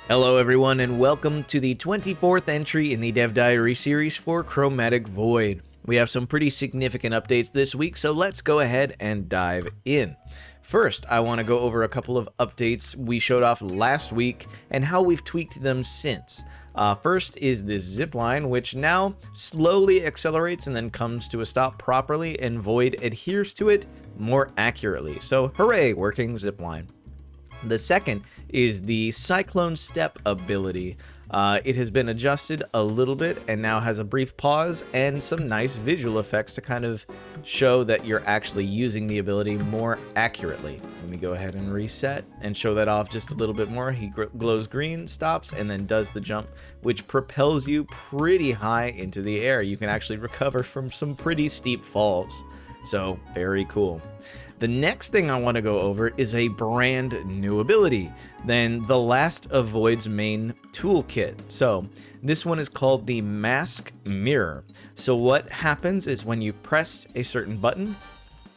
Hello everyone and welcome to the 24th entry in the Dev Diary series for Chromatic Void. We have some pretty significant updates this week, so let's go ahead and dive in. First, I want to go over a couple of updates we showed off last week and how we've tweaked them since. First is this zip line, which now slowly accelerates and then comes to a stop properly, and Void adheres to it more accurately. So hooray, working zip line. The second is the Cyclone Step ability. It has been adjusted a little bit and now has a brief pause and some nice visual effects to kind of show that you're actually using the ability more accurately. Let me go ahead and reset and show that off just a little bit more. He glows green, stops, and then does the jump, which propels you pretty high into the air. You can actually recover from some pretty steep falls. So, very cool. The next thing I want to go over is a brand new ability, then the last of Void's main toolkit. So this one is called the Mask Mirror. So what happens is when you press a certain button,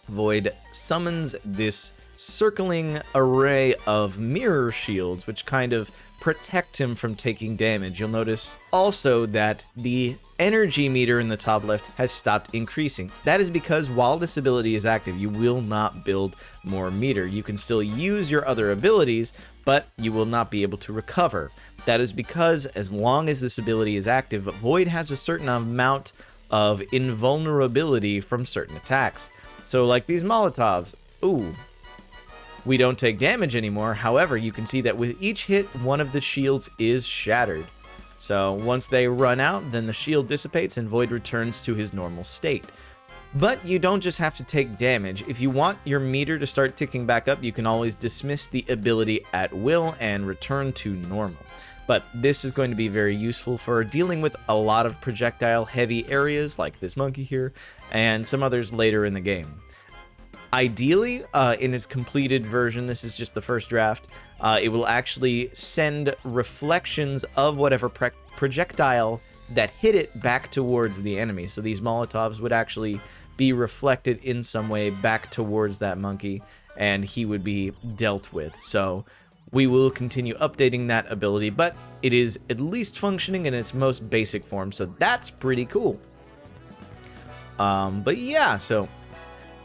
Void summons this circling array of mirror shields, which kind of protect him from taking damage. You'll notice also that the energy meter in the top left has stopped increasing. That is because while this ability is active, you will not build more meter. You can still use your other abilities, but you will not be able to recover. That is because as long as this ability is active, Void has a certain amount of invulnerability from certain attacks. So like these Molotovs, we don't take damage anymore. However, you can see that with each hit, one of the shields is shattered. So once they run out, then the shield dissipates and Void returns to his normal state. But you don't just have to take damage. If you want your meter to start ticking back up, you can always dismiss the ability at will and return to normal. But this is going to be very useful for dealing with a lot of projectile heavy areas like this monkey here and some others later in the game. Ideally, in its completed version, this is just the first draft, it will actually send reflections of whatever projectile that hit it back towards the enemy. So these Molotovs would actually be reflected in some way back towards that monkey, and he would be dealt with. So we will continue updating that ability, but it is at least functioning in its most basic form, so that's pretty cool. But yeah,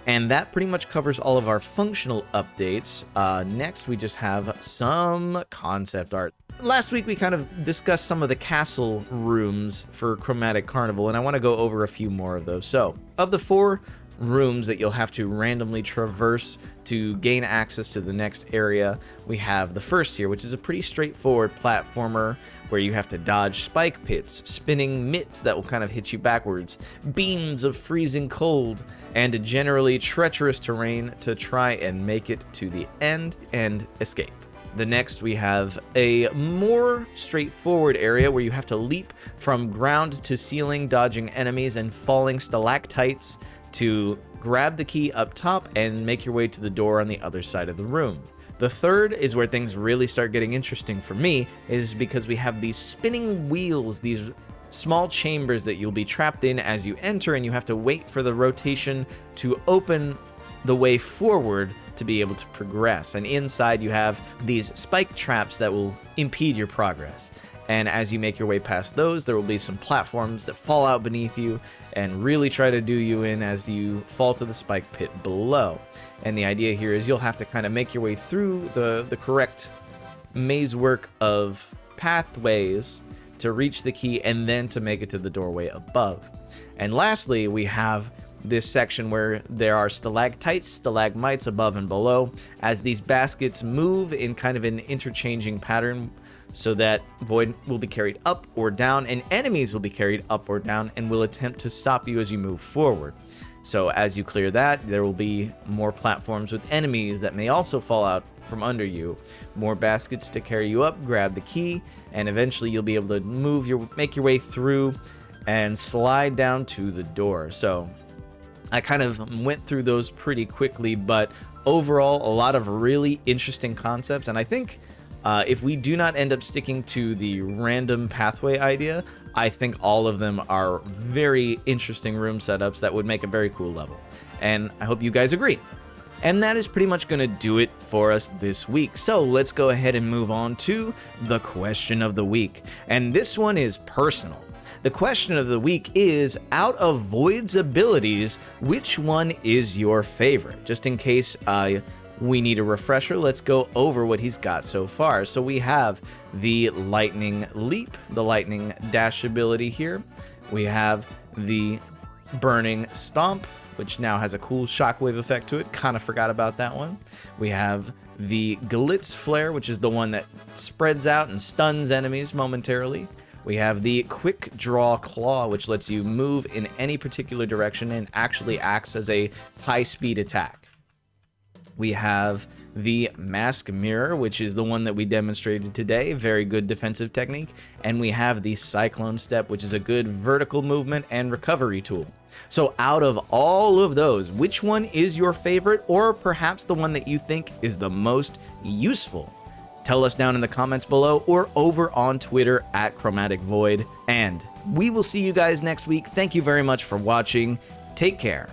and that pretty much covers all of our functional updates. Next, we just have some concept art. Last week, we kind of discussed some of the castle rooms for Chromatic Carnival, and I want to go over a few more of those. So, of the 4 rooms that you'll have to randomly traverse to gain access to the next area, we have the first here, which is a pretty straightforward platformer where you have to dodge spike pits, spinning mitts that will kind of hit you backwards, beams of freezing cold, and a generally treacherous terrain to try and make it to the end and escape. The next, we have a more straightforward area where you have to leap from ground to ceiling, dodging enemies and falling stalactites to grab the key up top and make your way to the door on the other side of the room. The third is where things really start getting interesting for me, is because we have these spinning wheels, these small chambers that you'll be trapped in as you enter, and you have to wait for the rotation to open the way forward to be able to progress. And inside you have these spike traps that will impede your progress. And as you make your way past those, there will be some platforms that fall out beneath you and really try to do you in as you fall to the spike pit below. And the idea here is you'll have to kind of make your way through the correct maze work of pathways to reach the key and then to make it to the doorway above. And lastly, we have this section where there are stalactites, stalagmites above and below, as these baskets move in kind of an interchanging pattern, so that Void will be carried up or down, and enemies will be carried up or down and will attempt to stop you as you move forward. So as you clear that, there will be more platforms with enemies that may also fall out from under you, more baskets to carry you up, grab the key, and eventually you'll be able to make your way through and slide down to the door. So I kind of went through those pretty quickly, but overall, a lot of really interesting concepts, and I think if we do not end up sticking to the random pathway idea, I think all of them are very interesting room setups that would make a very cool level. And I hope you guys agree. And that is pretty much going to do it for us this week. So let's go ahead and move on to the question of the week. And this one is personal. The question of the week is, out of Void's abilities, which one is your favorite? Just in case we need a refresher, let's go over what he's got so far. So we have the Lightning Leap, the Lightning Dash ability here. We have the Burning Stomp, which now has a cool shockwave effect to it. Kind of forgot about that one. We have the Glitz Flare, which is the one that spreads out and stuns enemies momentarily. We have the Quick Draw Claw, which lets you move in any particular direction and actually acts as a high-speed attack. We have the Mask Mirror, which is the one that we demonstrated today. Very good defensive technique. And we have the Cyclone Step, which is a good vertical movement and recovery tool. So out of all of those, which one is your favorite, or perhaps the one that you think is the most useful? Tell us down in the comments below or over on Twitter at Chromatic Void. And we will see you guys next week. Thank you very much for watching. Take care.